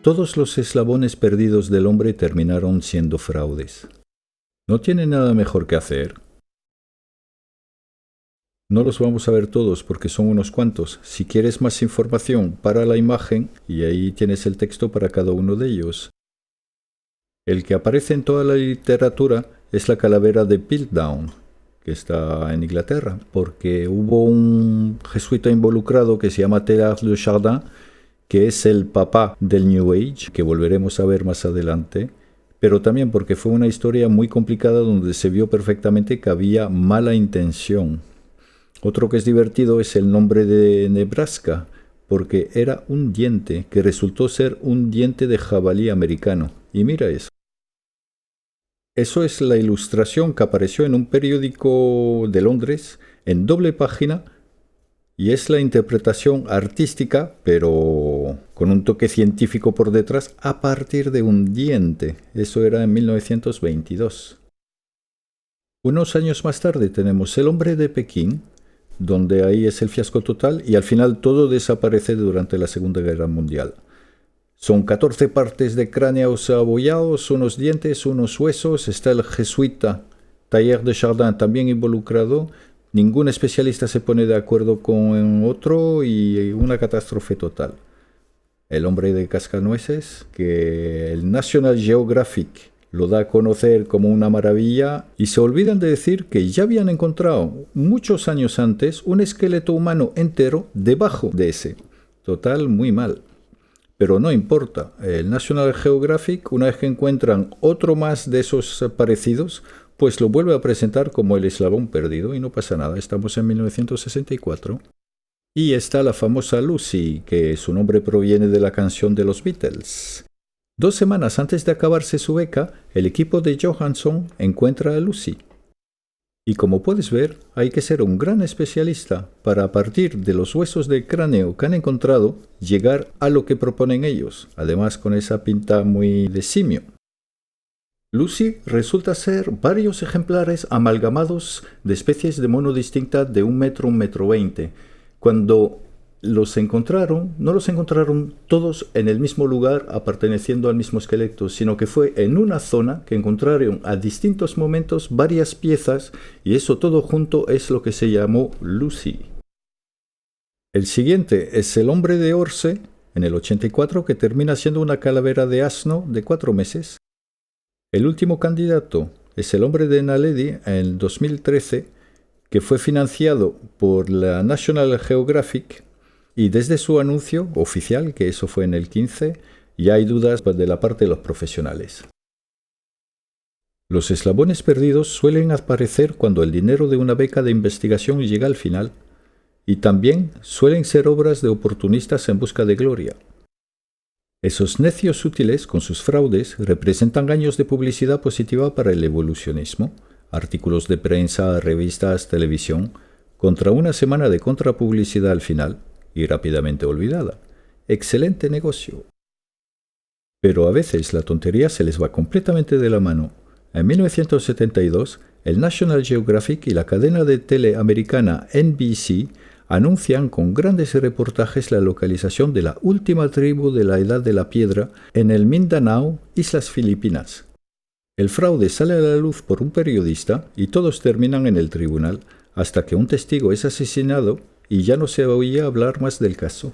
Todos los eslabones perdidos del hombre terminaron siendo fraudes. ¿No tiene nada mejor que hacer? No los vamos a ver todos porque son unos cuantos. Si quieres más información, para la imagen y ahí tienes el texto para cada uno de ellos. El que aparece en toda la literatura es la calavera de Piltdown, que está en Inglaterra, porque hubo un jesuita involucrado que se llama Teilhard de Chardin, que es el papá del New Age, que volveremos a ver más adelante, pero también porque fue una historia muy complicada donde se vio perfectamente que había mala intención. Otro que es divertido es el nombre de Nebraska, porque era un diente que resultó ser un diente de jabalí americano. Y mira eso. Eso es la ilustración que apareció en un periódico de Londres en doble página y es la interpretación artística, pero con un toque científico por detrás, a partir de un diente. Eso era en 1922. Unos años más tarde tenemos El hombre de Pekín, donde ahí es el fiasco total y al final todo desaparece durante la Segunda Guerra Mundial. Son 14 partes de cráneos abollados, unos dientes, unos huesos. Está el jesuita Teilhard de Chardin también involucrado. Ningún especialista se pone de acuerdo con otro y una catástrofe total. El hombre de cascanueces, que el National Geographic lo da a conocer como una maravilla y se olvidan de decir que ya habían encontrado muchos años antes un esqueleto humano entero debajo de ese. Total, muy mal. Pero no importa, el National Geographic, una vez que encuentran otro más de esos parecidos, pues lo vuelve a presentar como el eslabón perdido y no pasa nada, estamos en 1964. Y está la famosa Lucy, que su nombre proviene de la canción de los Beatles. 2 semanas antes de acabarse su beca, el equipo de Johansson encuentra a Lucy. Y como puedes ver, hay que ser un gran especialista para, a partir de los huesos del cráneo que han encontrado, llegar a lo que proponen ellos, además con esa pinta muy de simio. Lucy resulta ser varios ejemplares amalgamados de especies de mono distintas de 1 metro, 1,20 m. Cuando los encontraron, no los encontraron todos en el mismo lugar perteneciendo al mismo esqueleto, sino que fue en una zona que encontraron a distintos momentos varias piezas y eso todo junto es lo que se llamó Lucy. El siguiente es el hombre de Orce, en el 84, que termina siendo una calavera de asno de 4 meses. El último candidato es el hombre de Naledi en el 2013, que fue financiado por la National Geographic y desde su anuncio oficial, que eso fue en el 15, ya hay dudas de la parte de los profesionales. Los eslabones perdidos suelen aparecer cuando el dinero de una beca de investigación llega al final y también suelen ser obras de oportunistas en busca de gloria. Esos necios útiles con sus fraudes representan años de publicidad positiva para el evolucionismo, artículos de prensa, revistas, televisión, contra una semana de contrapublicidad al final y rápidamente olvidada. Excelente negocio. Pero a veces la tontería se les va completamente de la mano. En 1972, el National Geographic y la cadena de tele americana NBC anuncian con grandes reportajes la localización de la última tribu de la Edad de la Piedra en el Mindanao, Islas Filipinas. El fraude sale a la luz por un periodista y todos terminan en el tribunal hasta que un testigo es asesinado y ya no se oía hablar más del caso.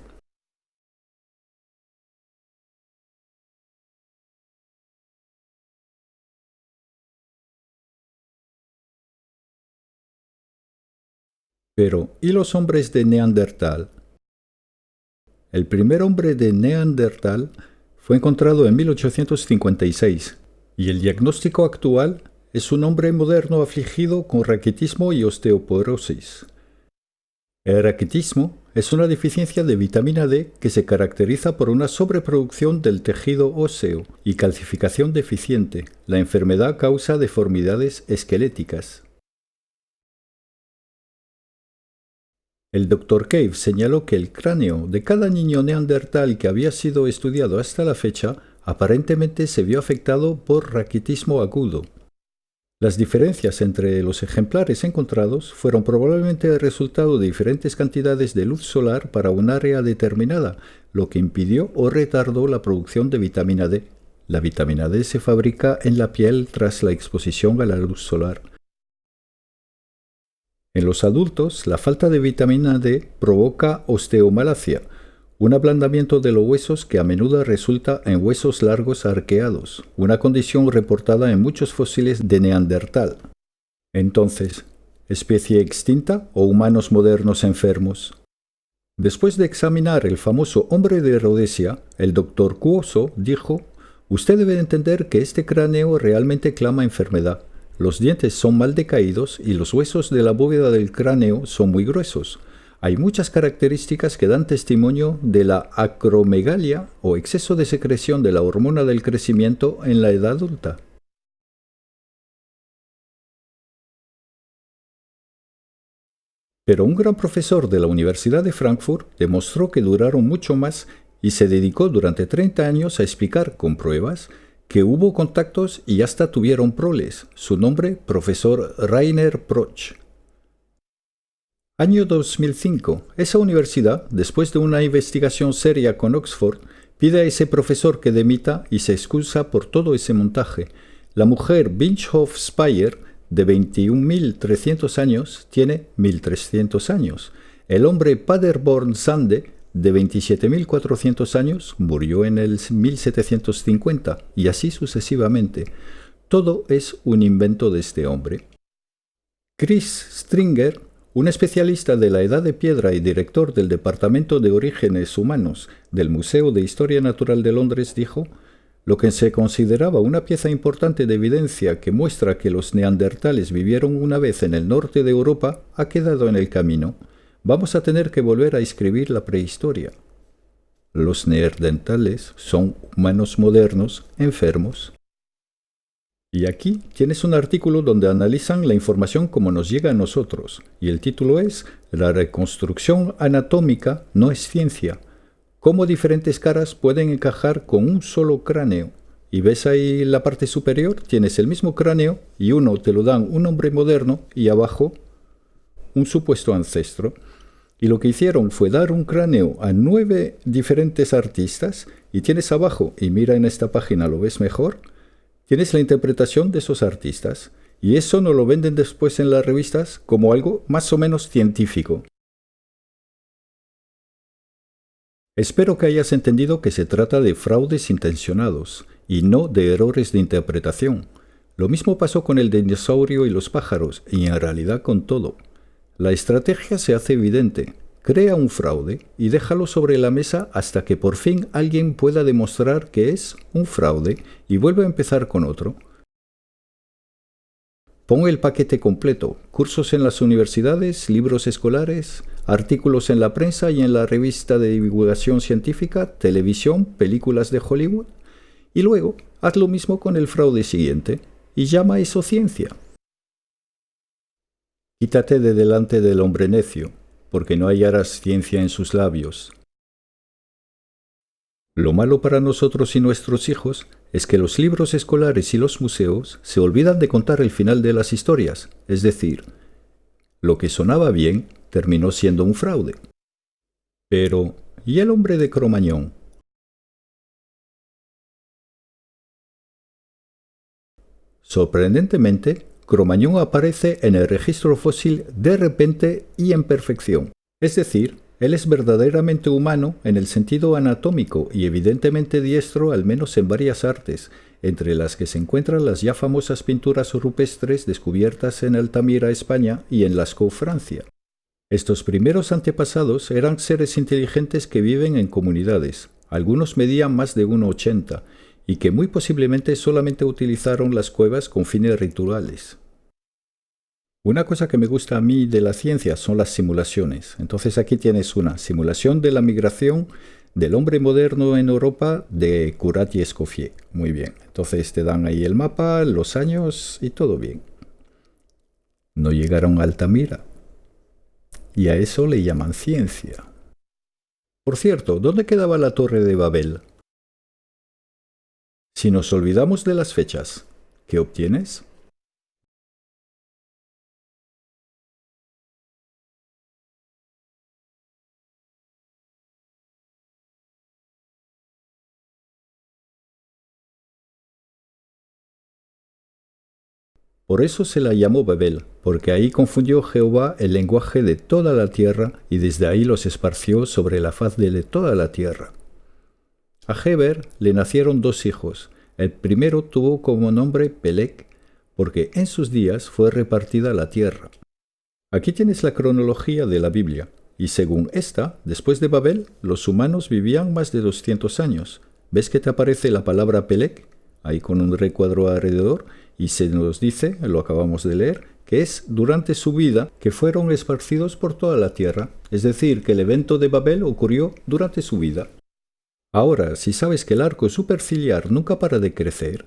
Pero, ¿y los hombres de Neandertal? El primer hombre de Neandertal fue encontrado en 1856 y el diagnóstico actual es un hombre moderno afligido con raquitismo y osteoporosis. El raquitismo es una deficiencia de vitamina D que se caracteriza por una sobreproducción del tejido óseo y calcificación deficiente. La enfermedad causa deformidades esqueléticas. El Dr. Cave señaló que el cráneo de cada niño neandertal que había sido estudiado hasta la fecha aparentemente se vio afectado por raquitismo agudo. Las diferencias entre los ejemplares encontrados fueron probablemente el resultado de diferentes cantidades de luz solar para un área determinada, lo que impidió o retardó la producción de vitamina D. La vitamina D se fabrica en la piel tras la exposición a la luz solar. En los adultos, la falta de vitamina D provoca osteomalacia, un ablandamiento de los huesos que a menudo resulta en huesos largos arqueados, una condición reportada en muchos fósiles de Neandertal. Entonces, ¿especie extinta o humanos modernos enfermos? Después de examinar el famoso hombre de Rhodesia, el doctor Cuoso dijo: «Usted debe entender que este cráneo realmente clama enfermedad. Los dientes son mal decaídos y los huesos de la bóveda del cráneo son muy gruesos. Hay muchas características que dan testimonio de la acromegalia o exceso de secreción de la hormona del crecimiento en la edad adulta». Pero un gran profesor de la Universidad de Frankfurt demostró que duraron mucho más y se dedicó durante 30 años a explicar con pruebas que hubo contactos y hasta tuvieron proles. Su nombre, profesor Rainer Proch. Año 2005. Esa universidad, después de una investigación seria con Oxford, pide a ese profesor que demita y se excusa por todo ese montaje. La mujer Binchhoff-Speyer, de 21.300 años, tiene 1.300 años. El hombre Paderborn Sande, de 27.400 años, murió en el 1750, y así sucesivamente. Todo es un invento de este hombre. Chris Stringer, un especialista de la Edad de Piedra y director del Departamento de Orígenes Humanos del Museo de Historia Natural de Londres, dijo: «Lo que se consideraba una pieza importante de evidencia que muestra que los neandertales vivieron una vez en el norte de Europa ha quedado en el camino. Vamos a tener que volver a escribir la prehistoria». Los neandertales son humanos modernos enfermos. Y aquí tienes un artículo donde analizan la información como nos llega a nosotros, y el título es «La reconstrucción anatómica no es ciencia. Cómo diferentes caras pueden encajar con un solo cráneo». Y ves ahí la parte superior, tienes el mismo cráneo y uno te lo dan un hombre moderno y abajo un supuesto ancestro. Y lo que hicieron fue dar un cráneo a 9 diferentes artistas, y tienes abajo, y mira en esta página, ¿lo ves mejor? Tienes la interpretación de esos artistas, y eso nos lo venden después en las revistas como algo más o menos científico. Espero que hayas entendido que se trata de fraudes intencionados, y no de errores de interpretación. Lo mismo pasó con el dinosaurio y los pájaros, y en realidad con todo. La estrategia se hace evidente. Crea un fraude y déjalo sobre la mesa hasta que por fin alguien pueda demostrar que es un fraude y vuelve a empezar con otro. Pon el paquete completo: cursos en las universidades, libros escolares, artículos en la prensa y en la revista de divulgación científica, televisión, películas de Hollywood. Y luego haz lo mismo con el fraude siguiente y llama a eso ciencia. Quítate de delante del hombre necio, porque no hallarás ciencia en sus labios. Lo malo para nosotros y nuestros hijos es que los libros escolares y los museos se olvidan de contar el final de las historias, es decir, lo que sonaba bien terminó siendo un fraude. Pero, ¿y el hombre de Cro-Magnon? Sorprendentemente, Cro-Magnon aparece en el registro fósil de repente y en perfección. Es decir, él es verdaderamente humano en el sentido anatómico y evidentemente diestro al menos en varias artes, entre las que se encuentran las ya famosas pinturas rupestres descubiertas en Altamira, España, y en Lascaux, Francia. Estos primeros antepasados eran seres inteligentes que viven en comunidades. Algunos medían más de 1,80 y que muy posiblemente solamente utilizaron las cuevas con fines rituales. Una cosa que me gusta a mí de la ciencia son las simulaciones. Entonces aquí tienes una simulación de la migración del hombre moderno en Europa de Curat y Escoffier. Muy bien. Entonces te dan ahí el mapa, los años y todo bien. No llegaron a Altamira. Y a eso le llaman ciencia. Por cierto, ¿dónde quedaba la Torre de Babel? Si nos olvidamos de las fechas, ¿qué obtienes? Por eso se la llamó Babel, porque ahí confundió Jehová el lenguaje de toda la tierra y desde ahí los esparció sobre la faz de toda la tierra. A Heber le nacieron 2 hijos. El primero tuvo como nombre Peleg, porque en sus días fue repartida la tierra. Aquí tienes la cronología de la Biblia, y según esta, después de Babel, los humanos vivían más de 200 años. ¿Ves que te aparece la palabra Peleg? Ahí con un recuadro alrededor, y se nos dice, lo acabamos de leer, que es durante su vida que fueron esparcidos por toda la tierra, es decir, que el evento de Babel ocurrió durante su vida. Ahora, si sabes que el arco superciliar nunca para de crecer,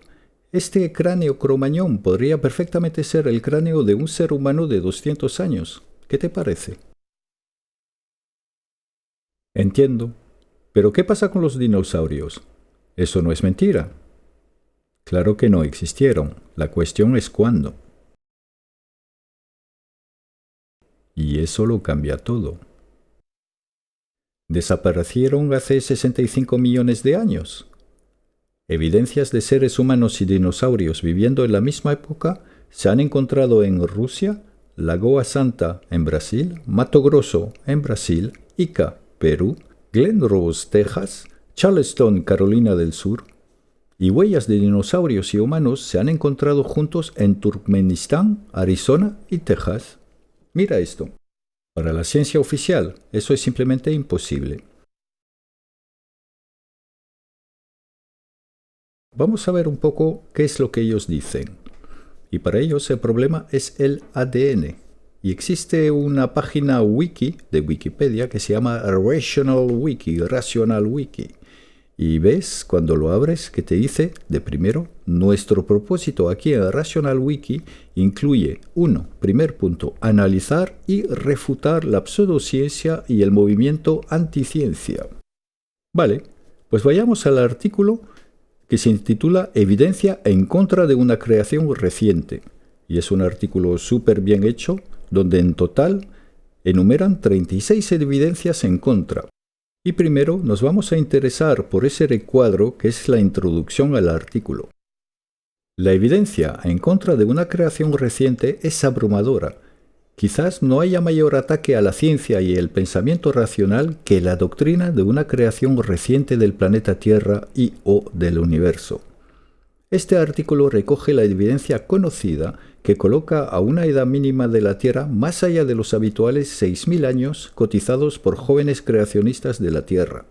este cráneo cromañón podría perfectamente ser el cráneo de un ser humano de 200 años. ¿Qué te parece? Entiendo. Pero ¿qué pasa con los dinosaurios? Eso no es mentira. Claro que no existieron. La cuestión es cuándo. Y eso lo cambia todo. Desaparecieron hace 65 millones de años. Evidencias de seres humanos y dinosaurios viviendo en la misma época se han encontrado en Rusia, Lagoa Santa en Brasil, Mato Grosso en Brasil, Ica, Perú, Glen Rose, Texas, Charleston, Carolina del Sur, y huellas de dinosaurios y humanos se han encontrado juntos en Turkmenistán, Arizona y Texas. Mira esto. Para la ciencia oficial, eso es simplemente imposible. Vamos a ver un poco qué es lo que ellos dicen. Y para ellos el problema es el ADN. Y existe una página wiki de Wikipedia que se llama Rational Wiki. Y ves, cuando lo abres, que te dice, de primero, nuestro propósito aquí en Rational Wiki incluye, 1, primer punto, analizar y refutar la pseudociencia y el movimiento anticiencia. Vale, pues vayamos al artículo que se intitula Evidencia en contra de una creación reciente. Y es un artículo súper bien hecho, donde en total enumeran 36 evidencias en contra. Y primero nos vamos a interesar por ese recuadro que es la introducción al artículo. La evidencia en contra de una creación reciente es abrumadora. Quizás no haya mayor ataque a la ciencia y el pensamiento racional que la doctrina de una creación reciente del planeta Tierra y o del universo. Este artículo recoge la evidencia conocida que coloca a una edad mínima de la Tierra más allá de los habituales 6.000 años cotizados por jóvenes creacionistas de la Tierra.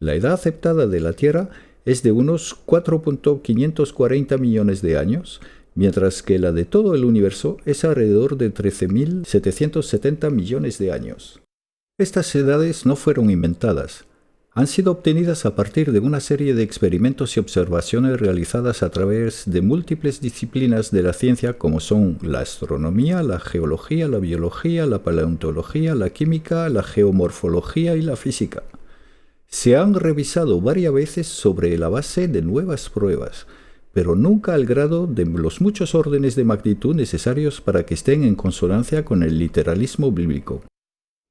La edad aceptada de la Tierra es de unos 4.540 millones de años, mientras que la de todo el universo es alrededor de 13.770 millones de años. Estas edades no fueron inventadas. Han sido obtenidas a partir de una serie de experimentos y observaciones realizadas a través de múltiples disciplinas de la ciencia como son la astronomía, la geología, la biología, la paleontología, la química, la geomorfología y la física. Se han revisado varias veces sobre la base de nuevas pruebas, pero nunca al grado de los muchos órdenes de magnitud necesarios para que estén en consonancia con el literalismo bíblico.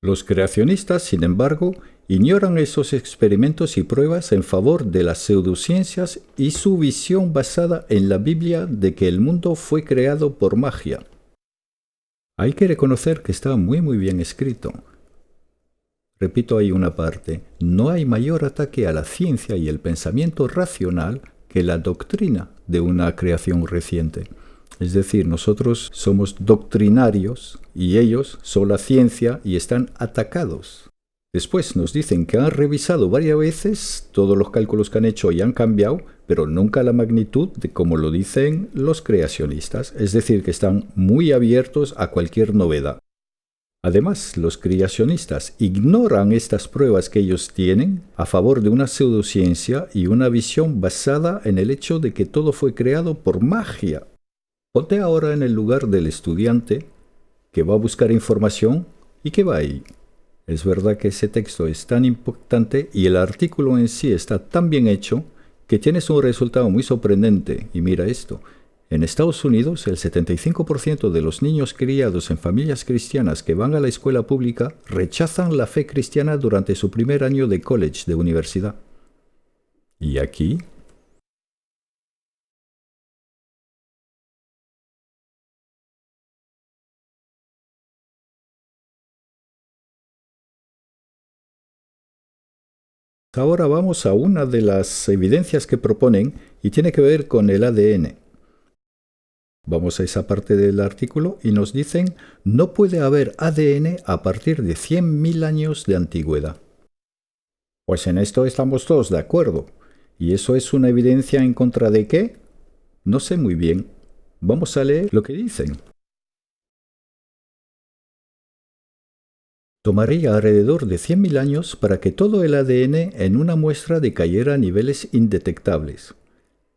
Los creacionistas, sin embargo, ignoran esos experimentos y pruebas en favor de las pseudociencias y su visión basada en la Biblia de que el mundo fue creado por magia. Hay que reconocer que está muy bien escrito. Repito ahí una parte, no hay mayor ataque a la ciencia y el pensamiento racional que la doctrina de una creación reciente. Es decir, nosotros somos doctrinarios y ellos son la ciencia y están atacados. Después nos dicen que han revisado varias veces todos los cálculos que han hecho y han cambiado, pero nunca la magnitud de como lo dicen los creacionistas. Es decir, que están muy abiertos a cualquier novedad. Además, los creacionistas ignoran estas pruebas que ellos tienen a favor de una pseudociencia y una visión basada en el hecho de que todo fue creado por magia. Ponte ahora en el lugar del estudiante que va a buscar información y que va ahí. Es verdad que ese texto es tan impactante y el artículo en sí está tan bien hecho que tienes un resultado muy sorprendente. Y mira esto. En Estados Unidos, el 75% de los niños criados en familias cristianas que van a la escuela pública rechazan la fe cristiana durante su primer año de college, de universidad. ¿Y aquí? Ahora vamos a una de las evidencias que proponen y tiene que ver con el ADN. Vamos a esa parte del artículo y nos dicen: no puede haber ADN a partir de 100.000 años de antigüedad. Pues en esto estamos todos de acuerdo. ¿Y eso es una evidencia en contra de qué? No sé muy bien. Vamos a leer lo que dicen. Tomaría alrededor de 100.000 años para que todo el ADN en una muestra decayera a niveles indetectables.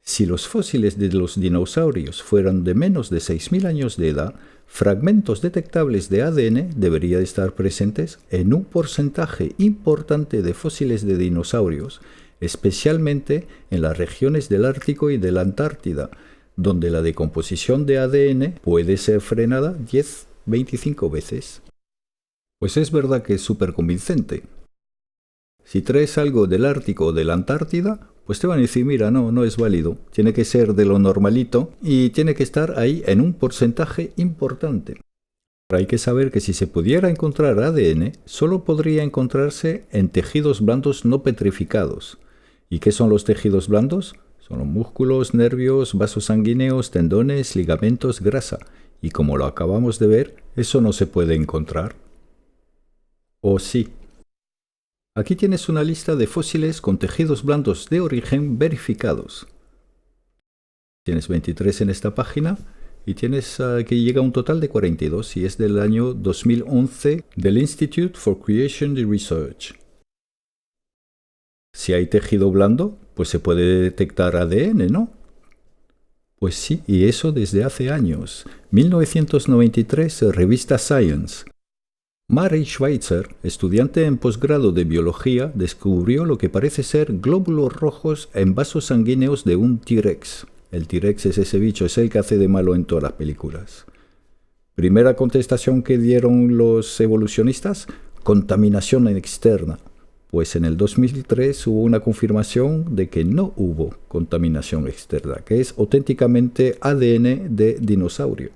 Si los fósiles de los dinosaurios fueran de menos de 6.000 años de edad, fragmentos detectables de ADN deberían estar presentes en un porcentaje importante de fósiles de dinosaurios, especialmente en las regiones del Ártico y de la Antártida, donde la decomposición de ADN puede ser frenada 10-25 veces. Pues es verdad que es súper convincente. Si traes algo del Ártico o de la Antártida, pues te van a decir: mira, no es válido, tiene que ser de lo normalito y tiene que estar ahí en un porcentaje importante. Pero hay que saber que si se pudiera encontrar ADN, solo podría encontrarse en tejidos blandos no petrificados. ¿Y qué son los tejidos blandos? Son los músculos, nervios, vasos sanguíneos, tendones, ligamentos, grasa. Y como lo acabamos de ver, eso no se puede encontrar. ¿O sí? Aquí tienes una lista de fósiles con tejidos blandos de origen verificados. Tienes 23 en esta página y tienes que llega a un total de 42 y es del año 2011 del Institute for Creation Research. Si hay tejido blando, pues se puede detectar ADN, ¿no? Pues sí, y eso desde hace años. 1993, revista Science. Mary Schweitzer, estudiante en posgrado de biología, descubrió lo que parece ser glóbulos rojos en vasos sanguíneos de un T-Rex. El T-Rex es ese bicho, es el que hace de malo en todas las películas. Primera contestación que dieron los evolucionistas: contaminación externa. Pues en el 2003 hubo una confirmación de que no hubo contaminación externa, que es auténticamente ADN de dinosaurio.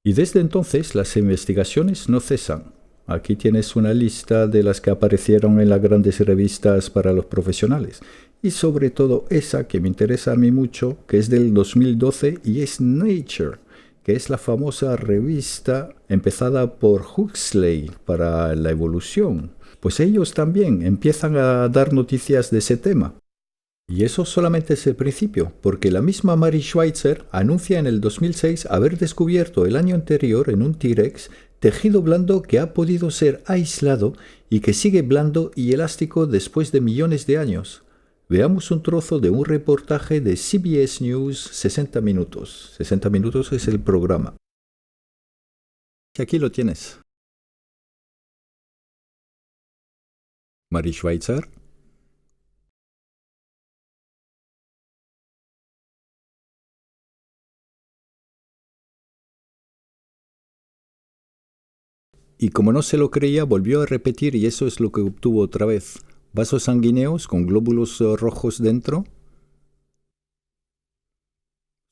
Y desde entonces las investigaciones no cesan. Aquí tienes una lista de las que aparecieron en las grandes revistas para los profesionales. Y sobre todo esa que me interesa a mí mucho, que es del 2012 y es Nature, que es la famosa revista empezada por Huxley para la evolución. Pues ellos también empiezan a dar noticias de ese tema. Y eso solamente es el principio, porque la misma Mary Schweitzer anuncia en el 2006 haber descubierto el año anterior en un T-Rex tejido blando que ha podido ser aislado y que sigue blando y elástico después de millones de años. Veamos un trozo de un reportaje de CBS News 60 minutos. 60 minutos es el programa. Y aquí lo tienes. Mary Schweitzer. Y como no se lo creía, volvió a repetir y eso es lo que obtuvo otra vez. Vasos sanguíneos con glóbulos rojos dentro.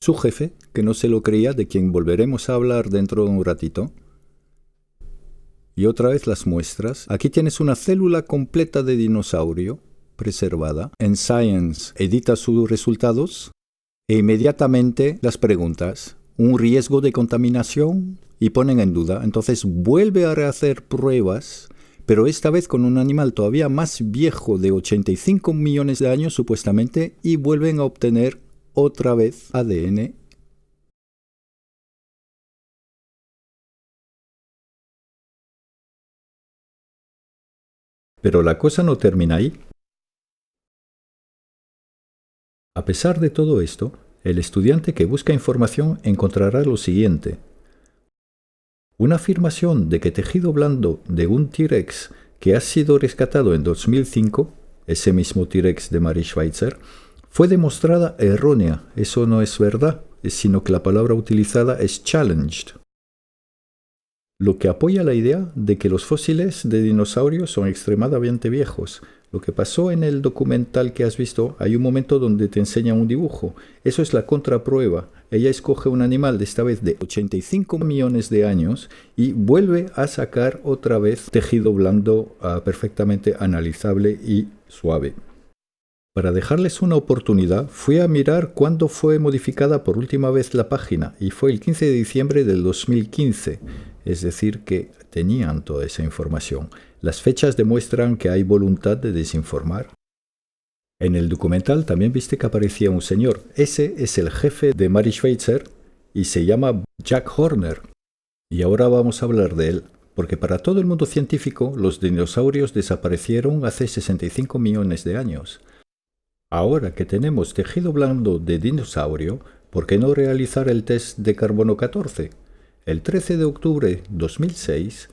Su jefe, que no se lo creía, de quien volveremos a hablar dentro de un ratito. Y otra vez las muestras. Aquí tienes una célula completa de dinosaurio, preservada. En Science edita sus resultados e inmediatamente las preguntas: ¿un riesgo de contaminación? Y ponen en duda. Entonces vuelve a rehacer pruebas, pero esta vez con un animal todavía más viejo de 85 millones de años supuestamente, y vuelven a obtener otra vez ADN. Pero la cosa no termina ahí. A pesar de todo esto, el estudiante que busca información encontrará lo siguiente: una afirmación de que tejido blando de un T-Rex que ha sido rescatado en 2005, ese mismo T-Rex de Mary Schweitzer, fue demostrada errónea. Eso no es verdad, sino que la palabra utilizada es challenged, lo que apoya la idea de que los fósiles de dinosaurios son extremadamente viejos. Lo que pasó en el documental que has visto, hay un momento donde te enseña un dibujo. Eso es la contraprueba. Ella escoge un animal, de esta vez de 85 millones de años, y vuelve a sacar otra vez tejido blando perfectamente analizable y suave. Para dejarles una oportunidad, fui a mirar cuándo fue modificada por última vez la página, y fue el 15 de diciembre del 2015, es decir, que tenían toda esa información. Las fechas demuestran que hay voluntad de desinformar. En el documental también viste que aparecía un señor. Ese es el jefe de Mary Schweitzer y se llama Jack Horner. Y ahora vamos a hablar de él, porque para todo el mundo científico los dinosaurios desaparecieron hace 65 millones de años. Ahora que tenemos tejido blando de dinosaurio, ¿por qué no realizar el test de carbono 14? El 13 de octubre de 2006,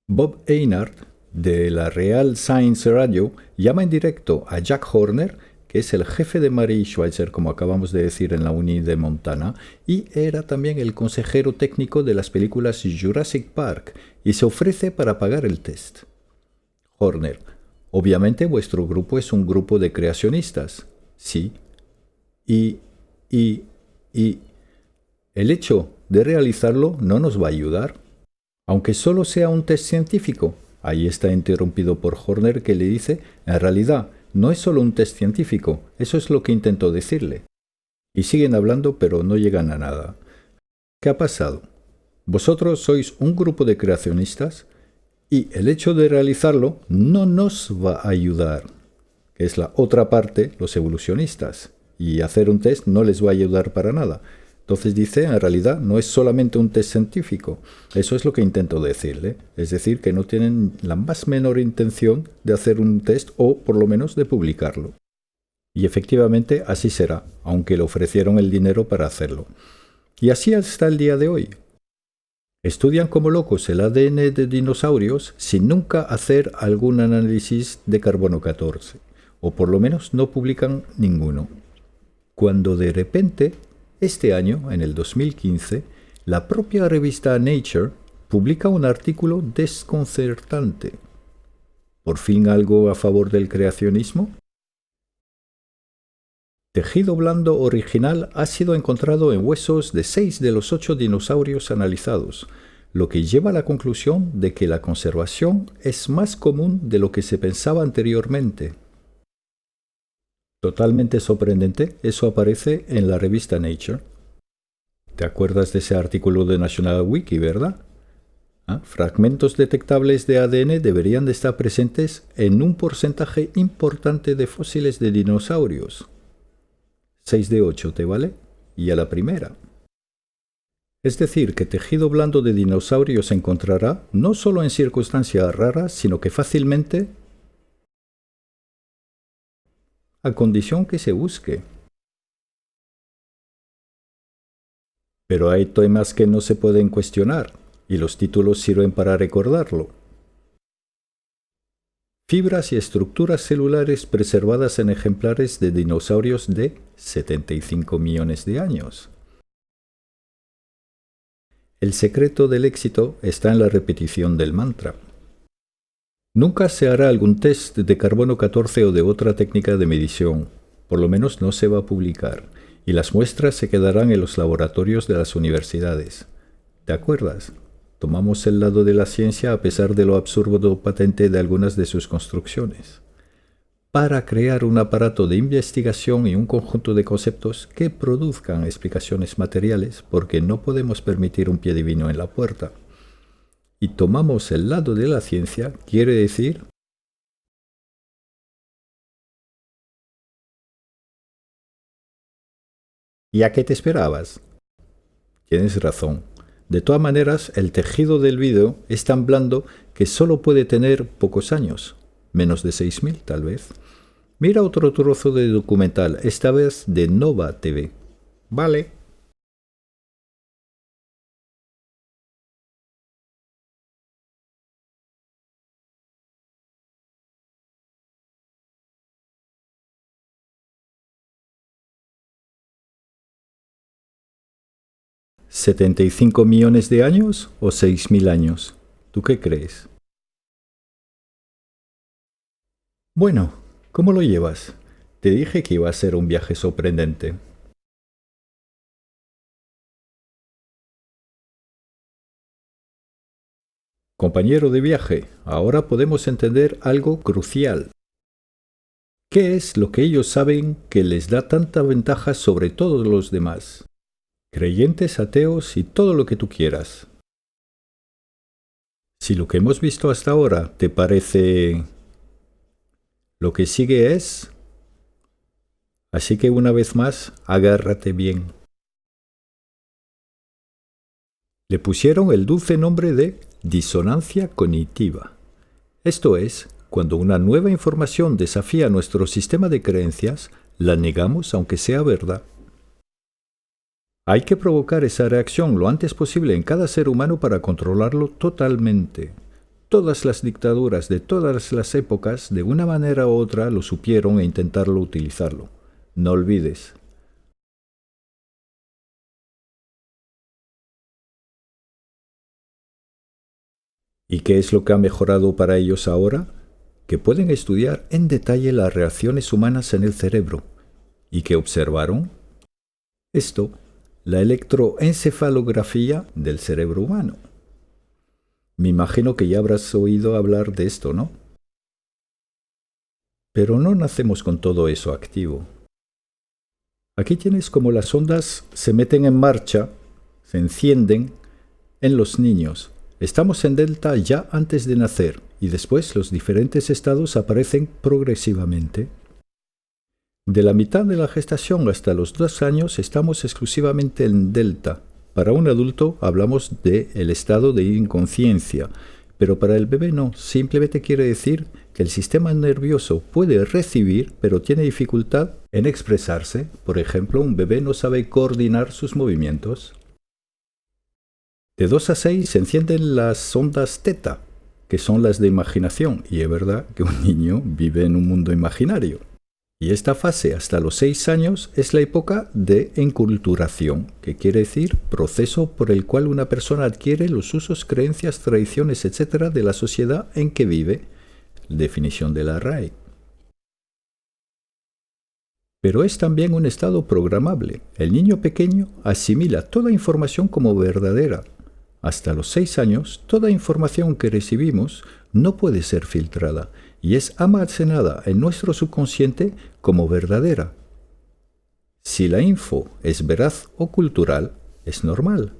Bob Einard, de la Real Science Radio, llama en directo a Jack Horner, que es el jefe de Mary Schweitzer, como acabamos de decir, en la Uni de Montana, y era también el consejero técnico de las películas Jurassic Park, y se ofrece para pagar el test. Horner: obviamente vuestro grupo es un grupo de creacionistas. Sí. Y el hecho de realizarlo no nos va a ayudar. Aunque solo sea un test científico. Ahí está interrumpido por Horner, que le dice: en realidad, no es solo un test científico, eso es lo que intento decirle. Y siguen hablando, pero no llegan a nada. ¿Qué ha pasado? Vosotros sois un grupo de creacionistas y el hecho de realizarlo no nos va a ayudar, que es la otra parte, los evolucionistas. Y hacer un test no les va a ayudar para nada. Entonces dice, en realidad no es solamente un test científico. Eso es lo que intento decirle. Es decir, que no tienen la más menor intención de hacer un test o por lo menos de publicarlo. Y efectivamente así será, aunque le ofrecieron el dinero para hacerlo. Y así hasta el día de hoy. Estudian como locos el ADN de dinosaurios sin nunca hacer algún análisis de carbono 14. O por lo menos no publican ninguno. Cuando de repente, este año, en el 2015, la propia revista Nature publica un artículo desconcertante. ¿Por fin algo a favor del creacionismo? Tejido blando original ha sido encontrado en huesos de 6 de los 8 dinosaurios analizados, lo que lleva a la conclusión de que la conservación es más común de lo que se pensaba anteriormente. Totalmente sorprendente, eso aparece en la revista Nature. ¿Te acuerdas de ese artículo de National Wiki, verdad? Fragmentos detectables de ADN deberían de estar presentes en un porcentaje importante de fósiles de dinosaurios. 6 de 8, ¿te vale? Y a la primera. Es decir, que tejido blando de dinosaurio se encontrará no solo en circunstancias raras, sino que fácilmente, a condición que se busque. Pero hay temas que no se pueden cuestionar, y los títulos sirven para recordarlo. Fibras y estructuras celulares preservadas en ejemplares de dinosaurios de 75 millones de años. El secreto del éxito está en la repetición del mantra. Nunca se hará algún test de carbono 14 o de otra técnica de medición, por lo menos no se va a publicar, y las muestras se quedarán en los laboratorios de las universidades. ¿Te acuerdas? Tomamos el lado de la ciencia a pesar de lo absurdo patente de algunas de sus construcciones, para crear un aparato de investigación y un conjunto de conceptos que produzcan explicaciones materiales, porque no podemos permitir un pie divino en la puerta. Y tomamos el lado de la ciencia, quiere decir ¿y a qué te esperabas? Tienes razón. De todas maneras, el tejido del vídeo es tan blando que solo puede tener pocos años, menos de 6.000 tal vez. Mira otro trozo de documental, esta vez de Nova TV. Vale. ¿75 millones de años o 6.000 años? ¿Tú qué crees? Bueno, ¿cómo lo llevas? Te dije que iba a ser un viaje sorprendente. Compañero de viaje, ahora podemos entender algo crucial. ¿Qué es lo que ellos saben que les da tanta ventaja sobre todos los demás? Creyentes, ateos y todo lo que tú quieras. Si lo que hemos visto hasta ahora te parece... Lo que sigue es... Así que una vez más, agárrate bien. Le pusieron el dulce nombre de disonancia cognitiva. Esto es, cuando una nueva información desafía nuestro sistema de creencias, la negamos aunque sea verdad. Hay que provocar esa reacción lo antes posible en cada ser humano para controlarlo totalmente. Todas las dictaduras de todas las épocas, de una manera u otra, lo supieron e intentaron utilizarlo. No olvides. ¿Y qué es lo que ha mejorado para ellos ahora? Que pueden estudiar en detalle las reacciones humanas en el cerebro. ¿Y qué observaron? Esto, la electroencefalografía del cerebro humano. Me imagino que ya habrás oído hablar de esto, ¿no? Pero no nacemos con todo eso activo. Aquí tienes como las ondas se meten en marcha, se encienden en los niños. Estamos en delta ya antes de nacer y después los diferentes estados aparecen progresivamente. De la mitad de la gestación hasta los 2 años estamos exclusivamente en delta. Para un adulto hablamos de el estado de inconsciencia, pero para el bebé no, simplemente quiere decir que el sistema nervioso puede recibir, pero tiene dificultad en expresarse. Por ejemplo, un bebé no sabe coordinar sus movimientos. De 2 a 6 se encienden las ondas teta, que son las de imaginación, y es verdad que un niño vive en un mundo imaginario. Y esta fase hasta los 6 años es la época de enculturación, que quiere decir proceso por el cual una persona adquiere los usos, creencias, tradiciones, etc. de la sociedad en que vive, definición de la RAE. Pero es también un estado programable. El niño pequeño asimila toda información como verdadera. Hasta los 6 años, toda información que recibimos no puede ser filtrada y es almacenada en nuestro subconsciente como verdadera. Si la info es veraz o cultural, es normal,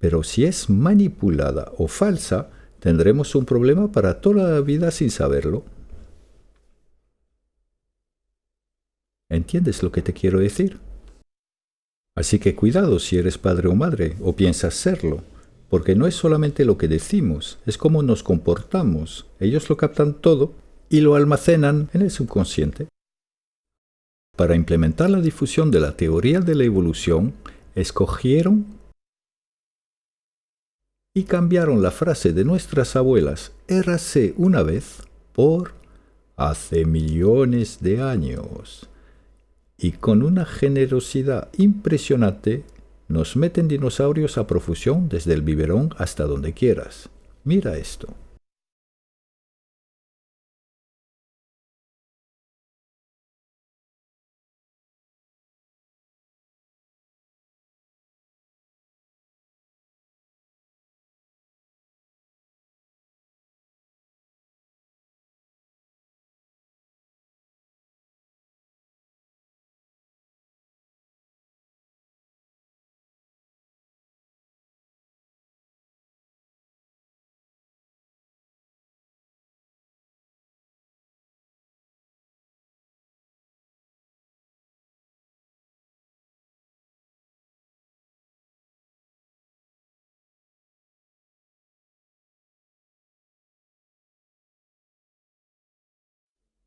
pero si es manipulada o falsa, tendremos un problema para toda la vida sin saberlo. ¿Entiendes lo que te quiero decir? Así que cuidado si eres padre o madre o piensas serlo, porque no es solamente lo que decimos, es cómo nos comportamos. Ellos lo captan todo y lo almacenan en el subconsciente. Para implementar la difusión de la teoría de la evolución, escogieron y cambiaron la frase de nuestras abuelas érase una vez por hace millones de años. Y con una generosidad impresionante nos meten dinosaurios a profusión desde el biberón hasta donde quieras. Mira esto.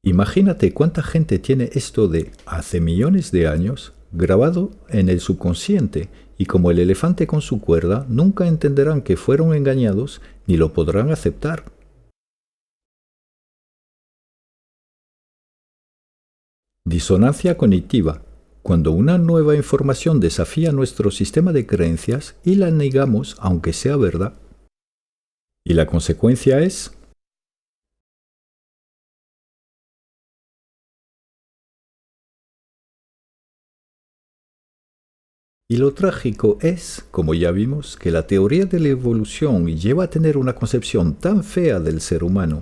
Imagínate cuánta gente tiene esto de hace millones de años grabado en el subconsciente y como el elefante con su cuerda nunca entenderán que fueron engañados ni lo podrán aceptar. Disonancia cognitiva, cuando una nueva información desafía nuestro sistema de creencias y la negamos aunque sea verdad. Y la consecuencia es Y lo trágico es, como ya vimos, que la teoría de la evolución lleva a tener una concepción tan fea del ser humano.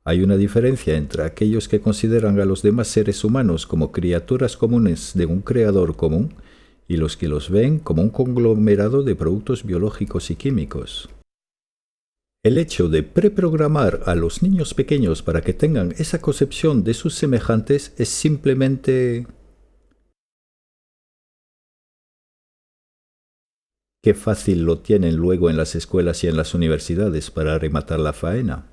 Hay una diferencia entre aquellos que consideran a los demás seres humanos como criaturas comunes de un creador común y los que los ven como un conglomerado de productos biológicos y químicos. El hecho de preprogramar a los niños pequeños para que tengan esa concepción de sus semejantes es simplemente... Qué fácil lo tienen luego en las escuelas y en las universidades para rematar la faena.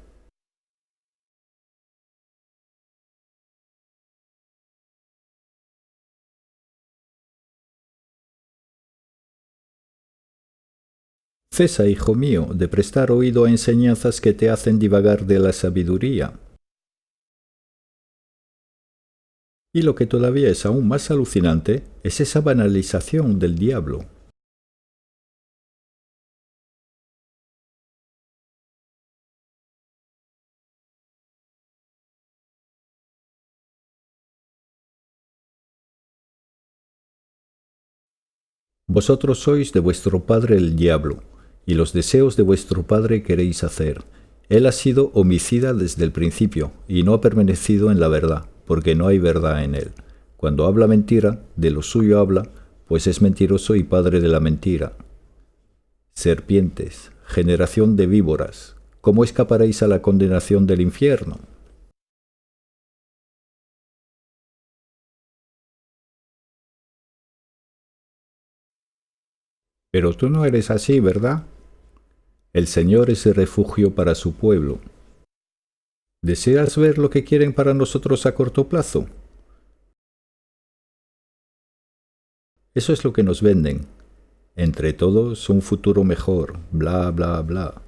Cesa, hijo mío, de prestar oído a enseñanzas que te hacen divagar de la sabiduría. Y lo que todavía es aún más alucinante es esa banalización del diablo. Vosotros sois de vuestro padre el diablo, y los deseos de vuestro padre queréis hacer. Él ha sido homicida desde el principio, y no ha permanecido en la verdad, porque no hay verdad en él. Cuando habla mentira, de lo suyo habla, pues es mentiroso y padre de la mentira. Serpientes, generación de víboras, ¿cómo escaparéis a la condenación del infierno? Pero tú no eres así, ¿verdad? El Señor es el refugio para su pueblo. ¿Deseas ver lo que quieren para nosotros a corto plazo? Eso es lo que nos venden. Entre todos, un futuro mejor, bla, bla, bla.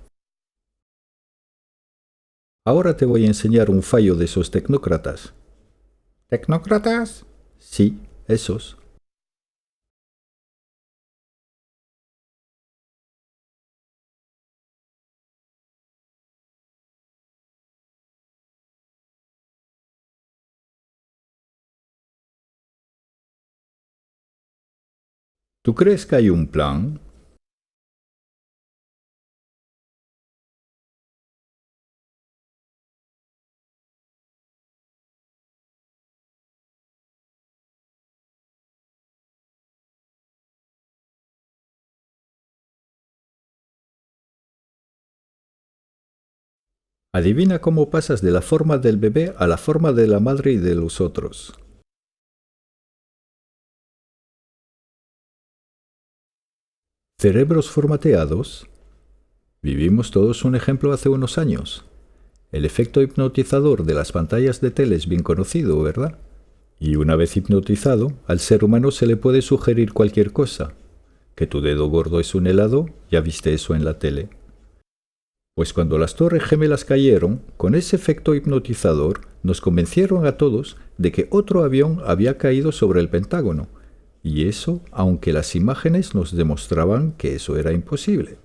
Ahora te voy a enseñar un fallo de esos tecnócratas. ¿Tecnócratas? Sí, esos. ¿Tú crees que hay un plan? Adivina cómo pasas de la forma del bebé a la forma de la madre y de los otros. ¿Cerebros formateados? Vivimos todos un ejemplo hace unos años. El efecto hipnotizador de las pantallas de tele es bien conocido, ¿verdad? Y una vez hipnotizado, al ser humano se le puede sugerir cualquier cosa. Que tu dedo gordo es un helado, ya viste eso en la tele. Pues cuando las Torres Gemelas cayeron, con ese efecto hipnotizador, nos convencieron a todos de que otro avión había caído sobre el Pentágono. Y eso, aunque las imágenes nos demostraban que eso era imposible.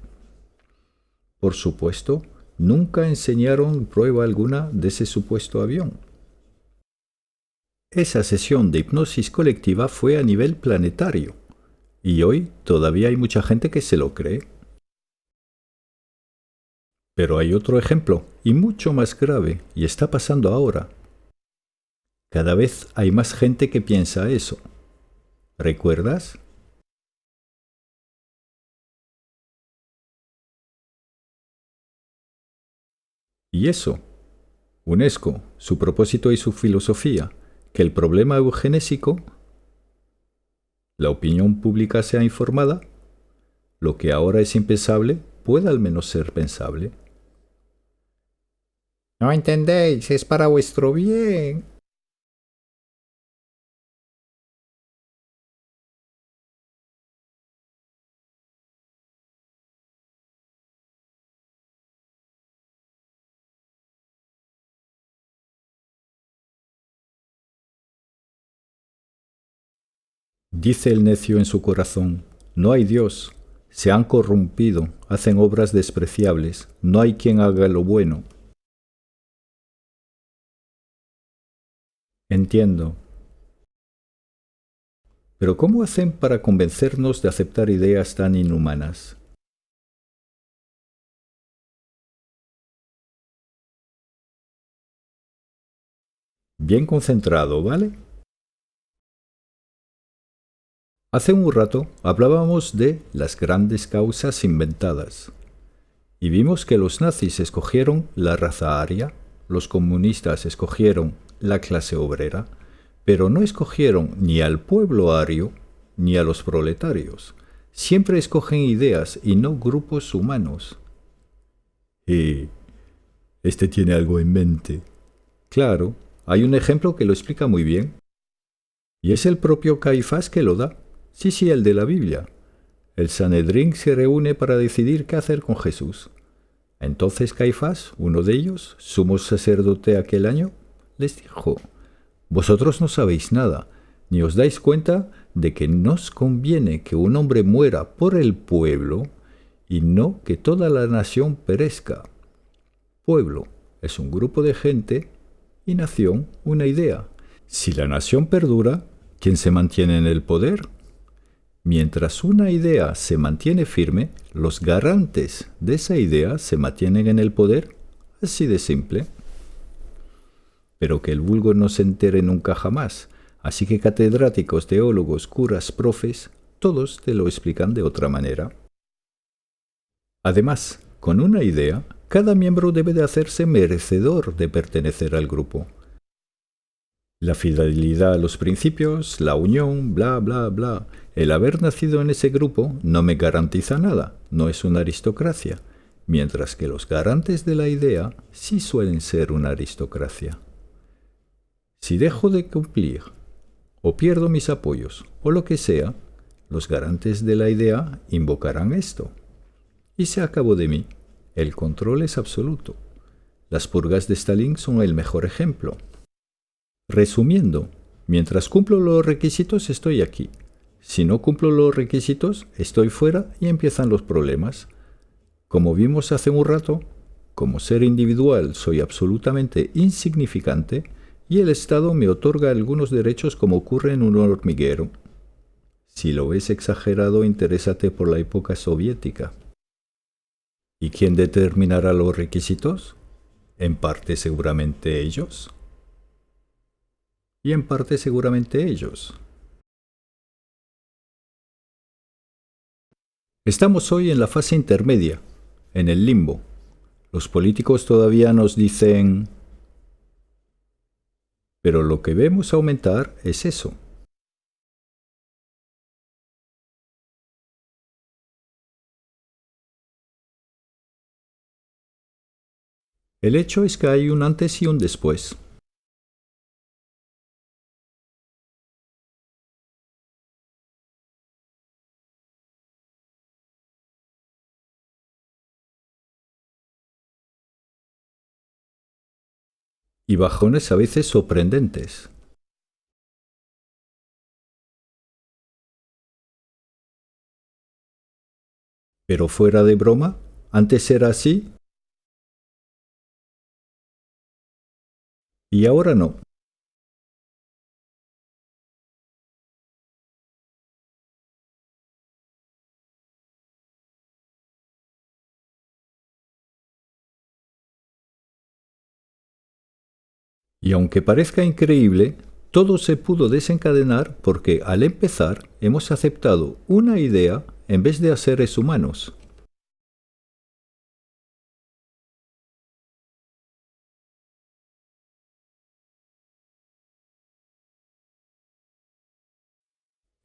Por supuesto, nunca enseñaron prueba alguna de ese supuesto avión. Esa sesión de hipnosis colectiva fue a nivel planetario, y hoy todavía hay mucha gente que se lo cree. Pero hay otro ejemplo, y mucho más grave, y está pasando ahora. Cada vez hay más gente que piensa eso. ¿Recuerdas? Y eso, UNESCO, su propósito y su filosofía, que el problema eugenésico, la opinión pública sea informada, lo que ahora es impensable puede al menos ser pensable. No entendéis, es para vuestro bien. Dice el necio en su corazón, no hay Dios, se han corrompido, hacen obras despreciables, no hay quien haga lo bueno. Entiendo. Pero ¿cómo hacen para convencernos de aceptar ideas tan inhumanas? Bien concentrado, ¿vale? Hace un rato hablábamos de las grandes causas inventadas y vimos que los nazis escogieron la raza aria, los comunistas escogieron la clase obrera, pero no escogieron ni al pueblo ario ni a los proletarios. Siempre escogen ideas y no grupos humanos. Y este tiene algo en mente. Claro, hay un ejemplo que lo explica muy bien. Y es el propio Caifás que lo da. Sí, sí, el de la Biblia. El Sanedrín se reúne para decidir qué hacer con Jesús. Entonces Caifás, uno de ellos, sumo sacerdote aquel año, les dijo: vosotros no sabéis nada, ni os dais cuenta de que nos conviene que un hombre muera por el pueblo y no que toda la nación perezca. Pueblo es un grupo de gente y nación una idea. Si la nación perdura, ¿quién se mantiene en el poder? Mientras una idea se mantiene firme, los garantes de esa idea se mantienen en el poder, así de simple. Pero que el vulgo no se entere nunca jamás, así que catedráticos, teólogos, curas, profes, todos te lo explican de otra manera. Además, con una idea, cada miembro debe de hacerse merecedor de pertenecer al grupo. La fidelidad a los principios, la unión, bla, bla, bla. El haber nacido en ese grupo no me garantiza nada, no es una aristocracia, mientras que los garantes de la idea sí suelen ser una aristocracia. Si dejo de cumplir, o pierdo mis apoyos, o lo que sea, los garantes de la idea invocarán esto. Y se acabó de mí. El control es absoluto. Las purgas de Stalin son el mejor ejemplo. Resumiendo, mientras cumplo los requisitos estoy aquí. Si no cumplo los requisitos, estoy fuera y empiezan los problemas. Como vimos hace un rato, como ser individual soy absolutamente insignificante y el Estado me otorga algunos derechos como ocurre en un hormiguero. Si lo ves exagerado, interésate por la época soviética. ¿Y quién determinará los requisitos? En parte seguramente ellos. Y en parte seguramente ellos. Estamos hoy en la fase intermedia, en el limbo. Los políticos todavía nos dicen, pero lo que vemos aumentar es eso. El hecho es que hay un antes y un después. Y bajones a veces sorprendentes. Pero fuera de broma, antes era así y ahora no. Y aunque parezca increíble, todo se pudo desencadenar porque al empezar hemos aceptado una idea en vez de a seres humanos.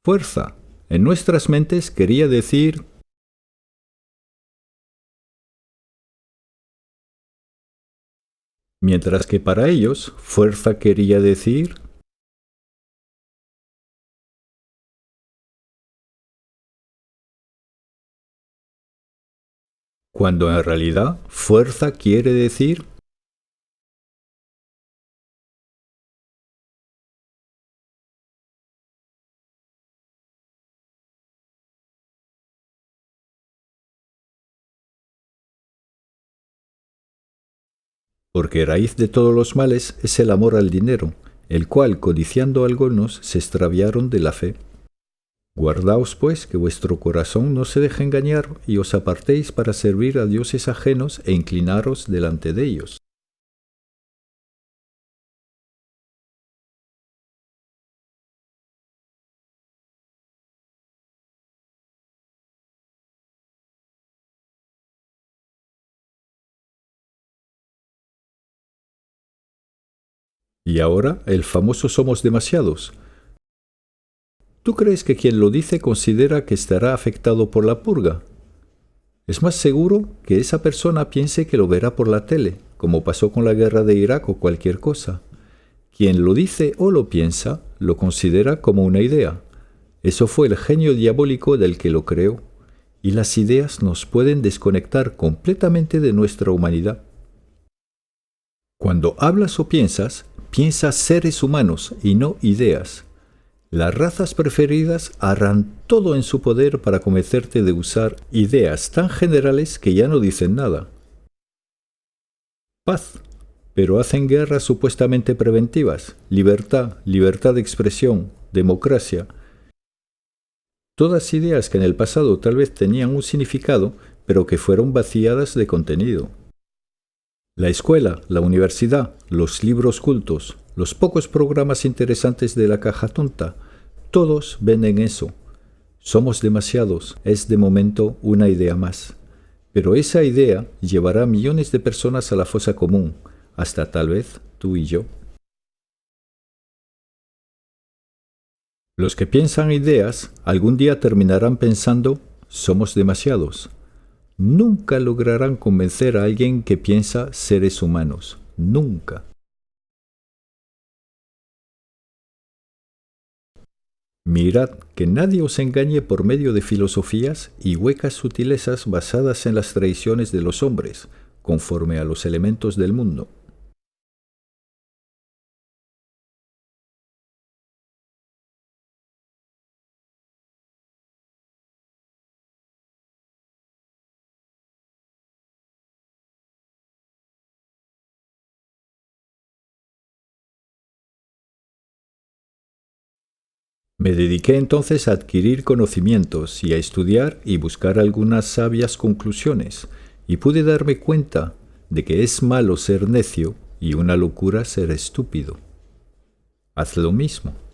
Fuerza, en nuestras mentes quería decir, mientras que para ellos fuerza quería decir, cuando en realidad fuerza quiere decir, porque raíz de todos los males es el amor al dinero, el cual, codiciando algunos, se extraviaron de la fe. Guardaos, pues, que vuestro corazón no se deje engañar y os apartéis para servir a dioses ajenos e inclinaros delante de ellos. Y ahora el famoso somos demasiados. ¿Tú crees que quien lo dice considera que estará afectado por la purga? Es más seguro que esa persona piense que lo verá por la tele, como pasó con la guerra de Irak o cualquier cosa. Quien lo dice o lo piensa, lo considera como una idea. Eso fue el genio diabólico del que lo creó. Y las ideas nos pueden desconectar completamente de nuestra humanidad. Cuando hablas o piensas, piensas seres humanos y no ideas. Las razas preferidas harán todo en su poder para convencerte de usar ideas tan generales que ya no dicen nada. Paz, pero hacen guerras supuestamente preventivas, libertad, libertad de expresión, democracia. Todas ideas que en el pasado tal vez tenían un significado, pero que fueron vaciadas de contenido. La escuela, la universidad, los libros cultos, los pocos programas interesantes de la caja tonta, todos venden eso. Somos demasiados, es de momento una idea más. Pero esa idea llevará a millones de personas a la fosa común, hasta tal vez tú y yo. Los que piensan ideas algún día terminarán pensando, somos demasiados. Nunca lograrán convencer a alguien que piensa seres humanos. Nunca. Mirad que nadie os engañe por medio de filosofías y huecas sutilezas basadas en las tradiciones de los hombres, conforme a los elementos del mundo. Me dediqué entonces a adquirir conocimientos y a estudiar y buscar algunas sabias conclusiones, y pude darme cuenta de que es malo ser necio y una locura ser estúpido. Haz lo mismo.